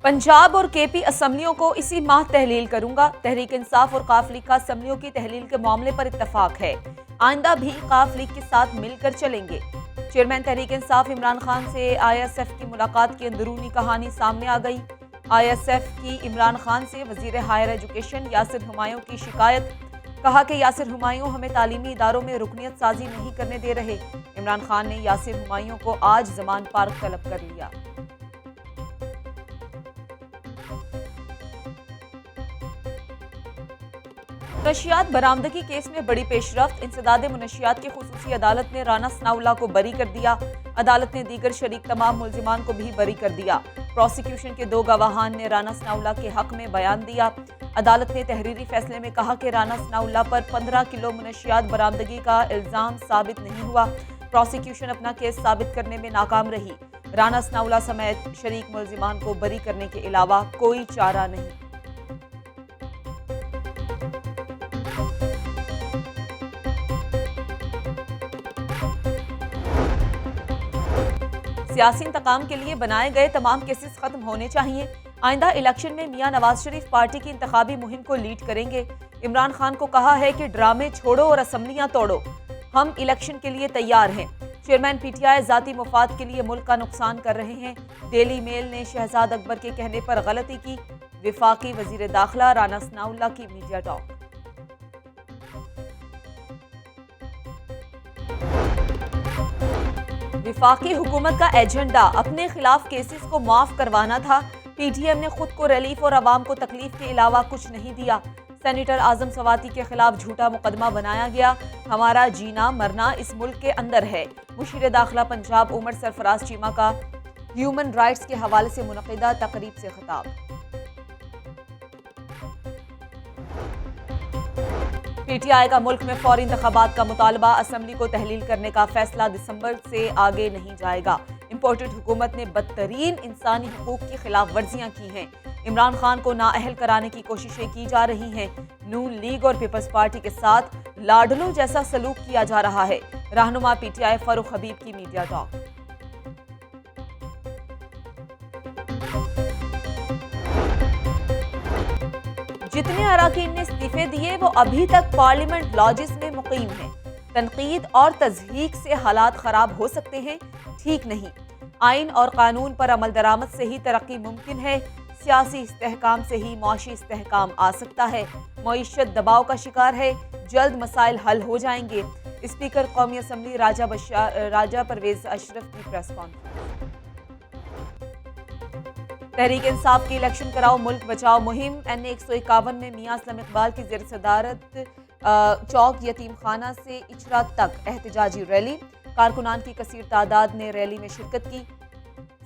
पंजाब और केपी असम्बलियों को इसी माह तहलील करूंगा। तहरीक इंसाफ और काफ लीग का असम्बलियों की तहलील के मामले पर इत्तफाक है। आइंदा भी काफ लीग के साथ मिलकर चलेंगे। चेयरमैन तहरीक इंसाफ इमरान खान से ISF की मुलाकात की अंदरूनी कहानी सामने आ गई। ISF की इमरान खान से वजीर हायर एजुकेशन यासिर हुमायूं की शिकायत। कहा कि यासिर हुमायूं हमें तालीमी इदारों में रुकनियत साजी नहीं करने दे रहे। इमरान खान ने यासिर हुमायूं को आज जमान पार्क तलब कर लिया। मुनशियात बरामदगी केस में बड़ी पेशरफ्त। इंसदाद मुनशियात की खुसूसी अदालत ने राना सनाउल्लाह को बरी कर दिया। अदालत ने दीगर शरीक तमाम मुल्जिमान को भी बरी कर दिया। प्रोसिक्यूशन के 2 गवाहान ने राना सनाउल्लाह के हक में बयान दिया। अदालत ने तहरीरी फैसले में कहा कि राना सनाउल्लाह पर 15 किलो मुनशियात बरामदगी का इल्जाम साबित नहीं हुआ। प्रोसिक्यूशन अपना केस साबित करने में नाकाम रही। राना सनाउल्लाह समेत शरीक मुल्जिमान को बरी करने के अलावा कोई चारा नहीं। सियासी इंतकाम के लिए बनाए गए तमाम केसेस खत्म होने चाहिए। आइंदा इलेक्शन में मियां नवाज शरीफ पार्टी की इंतखाबी मुहिम को लीड करेंगे। इमरान खान को कहा है कि ड्रामे छोड़ो और असम्बलियां तोड़ो, हम इलेक्शन के लिए तैयार हैं। चेयरमैन PTI जाती मुफाद के लिए मुल्क का नुकसान कर रहे हैं। डेली मेल ने शहजाद अकबर के कहने पर गलती की। विफाकी वजीर दाखिला राना सनाउल्लाह की मीडिया टॉक। विफाकी हुकूमत का एजेंडा अपने खिलाफ केसेस को माफ करवाना था। PTM ने खुद को रिलीफ और आवाम को तकलीफ के अलावा कुछ नहीं दिया। सेनेटर आजम सवाती के खिलाफ झूठा मुकदमा बनाया गया। हमारा जीना मरना इस मुल्क के अंदर है। मुशीर दाखिला पंजाब उमर सरफराज चीमा का ह्यूमन राइट्स के हवाले से मुनक़िदा तकरीब से खिताब। PTI का मुल्क में फौरी इंतखाबात का मुतालबा। असम्बली को तहलील करने का फैसला दिसंबर से आगे नहीं जाएगा। इम्पोर्टेड हुकूमत ने बदतरीन इंसानी हकूक की खिलाफ वर्जियां की हैं। इमरान खान को नाअहल कराने की कोशिशें की जा रही हैं। नून लीग और पीपल्स पार्टी के साथ लाडलों जैसा सलूक किया जा रहा है। रहनुमा PTI फरूख हबीब की मीडिया टॉक। जितने अराकीन ने इस्तीफे दिए वो अभी तक पार्लियामेंट लॉजेस में मुकीम हैं। तनकीद और तज़हीक से हालात खराब हो सकते हैं, ठीक नहीं। आइन और कानून पर अमल दरामद से ही तरक्की मुमकिन है। सियासी इस्तेहकाम से ही मुआशी इस्तेहकाम आ सकता है। मईशत दबाव का शिकार है, जल्द मसाइल हल हो जाएंगे। स्पीकर कौमी असम्बली राजा परवेज अशरफ की प्रेस कॉन्फ्रेंस। तहरीक इंसाफ की इलेक्शन कराओ मुल्क बचाओ मुहिम। NA 151 में मियां असलम इकबाल की ज़ेर सदारत चौक यतीम खाना से इचरा तक एहतजाजी रैली। कारकुनान की कसीर तादाद ने रैली में शिरकत की।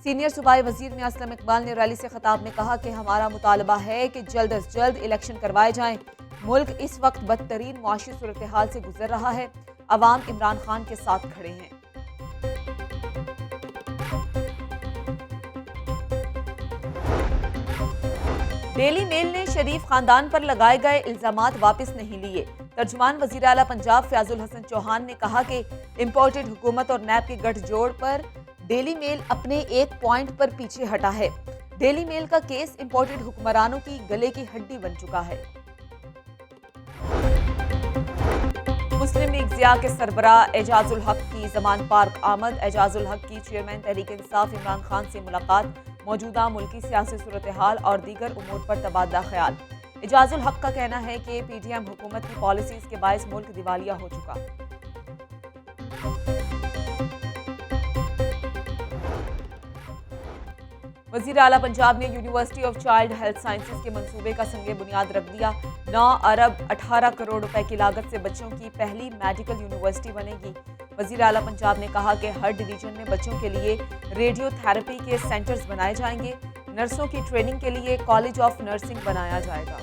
सीनियर सूबाई वजीर मियां असलम इकबाल ने रैली से खिताब में कहा कि हमारा मुतालबा है कि जल्द अज जल्द इलेक्शन करवाए जाएं। मुल्क इस वक्त बदतरीन मुआशी सूरत हाल से गुजर रहा है। अवाम इमरान खान के साथ खड़े हैं। डेली मेल ने शरीफ खानदान पर लगाए गए इल्जामात वापस नहीं लिए। तर्जुमान वजीर आला पंजाब फयाजुल हसन चौहान ने कहा कि इम्पोर्टेड हुकूमत और NAB के गठजोड़ पर डेली मेल अपने एक पॉइंट पर पीछे हटा है। डेली मेल का केस इम्पोर्टेड हुक्मरानों की गले की हड्डी बन चुका है। मुस्लिम लीग ज़िया के सरबराह एजाजुल हक की जमान पार्क आमद। एजाजुल हक की चेयरमैन तहरीक इंसाफ इमरान खान से मुलाकात। मौजूदा मुल्की सियासी सूरत हाल और दीगर उमूर पर तबादला ख्याल। एजाजुल हक का कहना है कि PTM हुकूमत की पॉलिसीज के बायस मुल्क दिवालिया हो चुका। वज़ीर आला पंजाब ने university of child health sciences के मंसूबे का संगे बुनियाद रख दिया। 9 अरब 18 करोड़ रुपए की लागत से बच्चों की पहली मेडिकल यूनिवर्सिटी बनेगी। वज़ीर आला पंजाब ने कहा कि हर डिवीजन में बच्चों के लिए रेडियोथेरेपी के सेंटर्स बनाए जाएंगे। नर्सों की ट्रेनिंग के लिए कॉलेज ऑफ नर्सिंग बनाया जाएगा।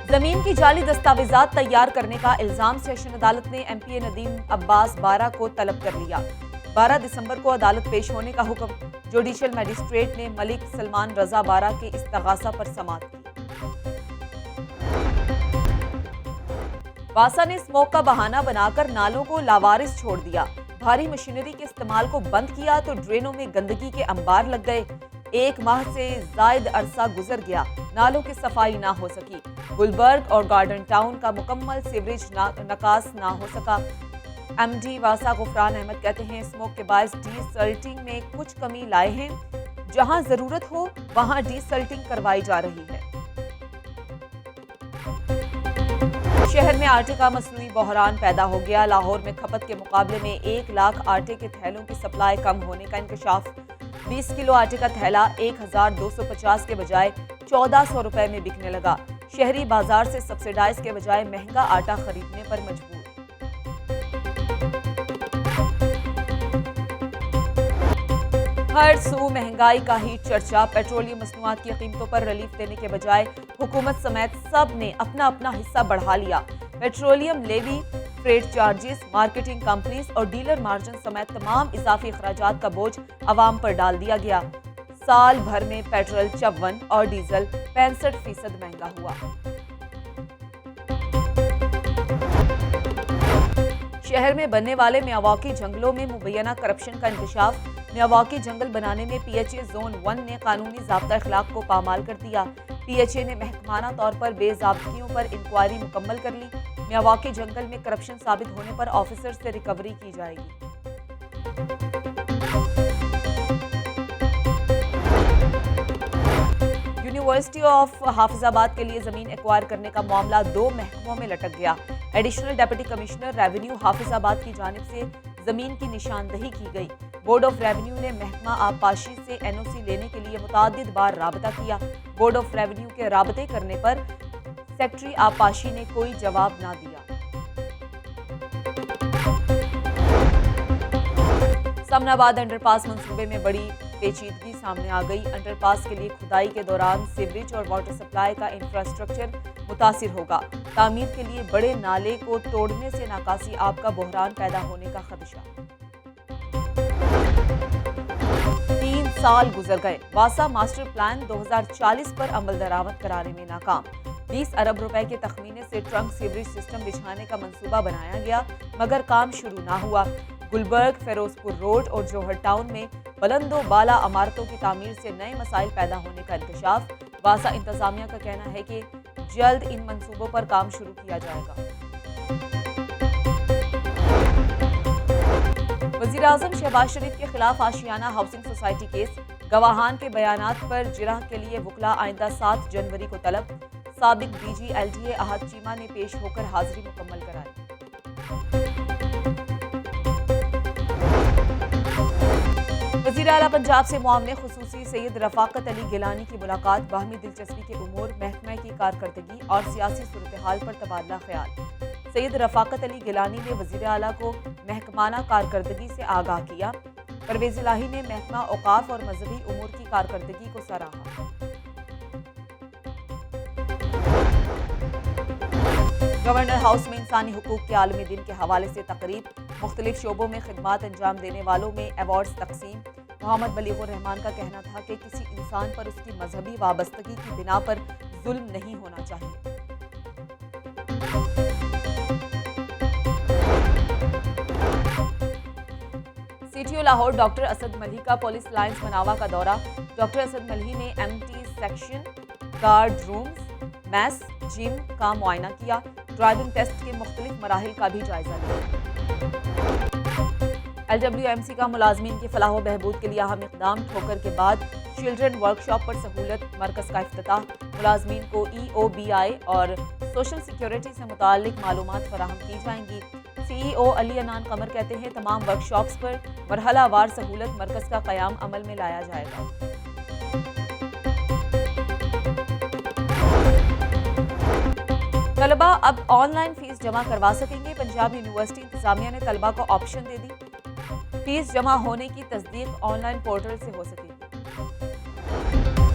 जमीन की जाली दस्तावेजात तैयार करने का इल्जाम सेशन अदालत ने MPA नदीम अब्बास बारा को तलब कर लिया। 12 दिसंबर को अदालत पेश होने का हुक्म। जुडिशल मजिस्ट्रेट ने मलिक सलमान रजा बारा के इस्तगासा पर समाअत की। वासा ने स्मोक का बहाना बनाकर नालों को लावारिस छोड़ दिया। भारी मशीनरी के इस्तेमाल को बंद किया तो ड्रेनों में गंदगी के अंबार लग गए। 1 माह से जायद अरसा गुजर गया, नालों की सफाई ना हो सकी। गुलबर्ग और गार्डन टाउन का मुकम्मल सीवरेज नकास ना हो सका। एमडी वासा गुफरान अहमद कहते हैं, स्मोक के बायस डीसल्टिंग में कुछ कमी लाए हैं। जहां जरूरत हो वहां डीसल्टिंग करवाई जा रही है। शहर में आटे का मसनूई बहरान पैदा हो गया। लाहौर में खपत के मुकाबले में 1 लाख आटे के थैलों की सप्लाई कम होने का इंकशाफ। 20 किलो आटे का थैला 1250 के बजाय 1400 रुपए में बिकने लगा। शहरी बाजार से सब्सिडाइज के बजाय महंगा आटा खरीदने पर मजबूर। हर सू महंगाई का ही चर्चा। पेट्रोलियम मसनूआत की कीमतों पर रिलीफ देने के बजाय हुकूमत समेत सब ने अपना अपना हिस्सा बढ़ा लिया। Petroleum levy, freight charges, marketing companies और डीलर मार्जिन समेत तमाम इजाफी अखराजात का बोझ अवाम पर डाल दिया गया। साल भर में पेट्रोल 54 और डीजल 65% महंगा हुआ। शहर में बनने वाले मियावाकी जंगलों में मुबैना करप्शन का इंकशाफ। मियावाकी जंगल बनाने में पीएचए जोन 1 ने कानूनी ज़ाब्ता अखलाक को पामाल कर दिया। पीएचए ने महकमाना तौर पर बेज़ाब्तियों पर इंक्वायरी मुकम्मल कर ली। मियावाकी जंगल में करप्शन साबित होने पर ऑफिसर से रिकवरी की जाएगी। यूनिवर्सिटी ऑफ हाफिजाबाद के लिए जमीन एक्वायर करने का मामला 2 महकमों में लटक गया। Additional deputy commissioner revenue Hafizabad की जानिब से जमीन की निशानदही की गई। बोर्ड ऑफ रेवेन्यू ने महकमा आबपाशी से एनओसी लेने के लिए मुताद्दिद बार राबता किया। बोर्ड ऑफ रेवेन्यू के राबते करने पर सेक्रेटरी आबपाशी ने कोई जवाब ना दिया। समनाबाद अंडरपास मंसूबे में बड़ी पेचीदगी सामने आ गई। अंडरपास के लिए खुदाई के दौरान सीवरेज और वाटर सप्लाई का इंफ्रास्ट्रक्चर मुतासिर होगा। तामीर के लिए बड़े नाले को तोड़ने से नाकासी आब का बहरान पैदा होने का खदशा। 3 साल गुजर गए। वासा मास्टर प्लान 2040 पर अमल दरामद कराने में नाकाम। 20 अरब रुपए के तखमीने से ट्रंक सीवरेज सिस्टम बिछाने का मंसूबा बनाया गया, मगर काम शुरू ना हुआ। गुलबर्ग, फिरोजपुर रोड और जौहर टाउन में बुलंदो बाला इमारतों की तामीर से नए मसाइल पैदा होने का इंकशाफ। वासा इंतजामिया का कहना है कि जल्द इन मंसूबों पर काम शुरू किया जाएगा। वज़ीर-ए-आज़म शहबाज शरीफ के खिलाफ आशियाना हाउसिंग सोसाइटी केस। गवाहान के बयानात पर जिरह के लिए वकला आइंदा 7 जनवरी को तलब। साबिक डीजी एलटीए अहद चीमा ने पेश होकर हाजिरी मुकम्मल कराई। वज़ीर आला पंजाब से मुआवने खुसूसी सैयद रफ़ाकत अली गिलानी की मुलाकात। बाहमी दिलचस्पी के उमूर, महकमे की कारकर्दगी और सियासी सूरत हाल पर तबादला ख्याल। सैयद रफ़ाकत अली गिलानी ने वज़ीर आला को महकमाना कारकर्दगी से आगाह किया। परवेज़ इलाही ने महकमा औकाफ और मजहबी उमूर की कारकर्दगी को सराहा। गवर्नर हाउस में इंसानी हुकूक के आलमी दिन के हवाले से तकरीब। मुख्तलिफ शोबों में खिदमात अंजाम देने वालों में अवार्ड्स तकसीम। मोहम्मद बलीगुर रहमान का कहना था कि किसी इंसान पर उसकी मजहबी वाबस्तगी की बिना पर जुल्म नहीं होना चाहिए। सीटीओ लाहौर डॉक्टर असद मल्ही का पुलिस लाइन्स मनावा का दौरा। डॉक्टर असद मल्ही ने MT section, guard rooms, mess, gym का मुआयना किया। ड्राइविंग टेस्ट के मुख्तलिफ मराहिल का भी जायजा लिया। LWMC का मुलाजमीन की फलाह व बहबूद के लिए अहम इक़दाम। ठोकर के बाद चिल्ड्रन वर्कशॉप पर सहूलत मरकज़ का इफ्तिताह। मुलाजमीन को EOBI और सोशल सिक्योरिटी से मुताल्लिक मालूमात फराहम की जाएंगी। CEO अली अनान कमर कहते हैं, तमाम वर्कशॉप्स पर मरहलावार सहूलत मरकज़ का क़याम अमल में लाया जाएगा। तलबा अब ऑनलाइन फीस जमा करवा सकेंगे। पंजाब यूनिवर्सिटी इंतजामिया ने तलबा को ऑप्शन दे दी। फीस जमा होने की तस्दीक ऑनलाइन पोर्टल से हो सकेगी।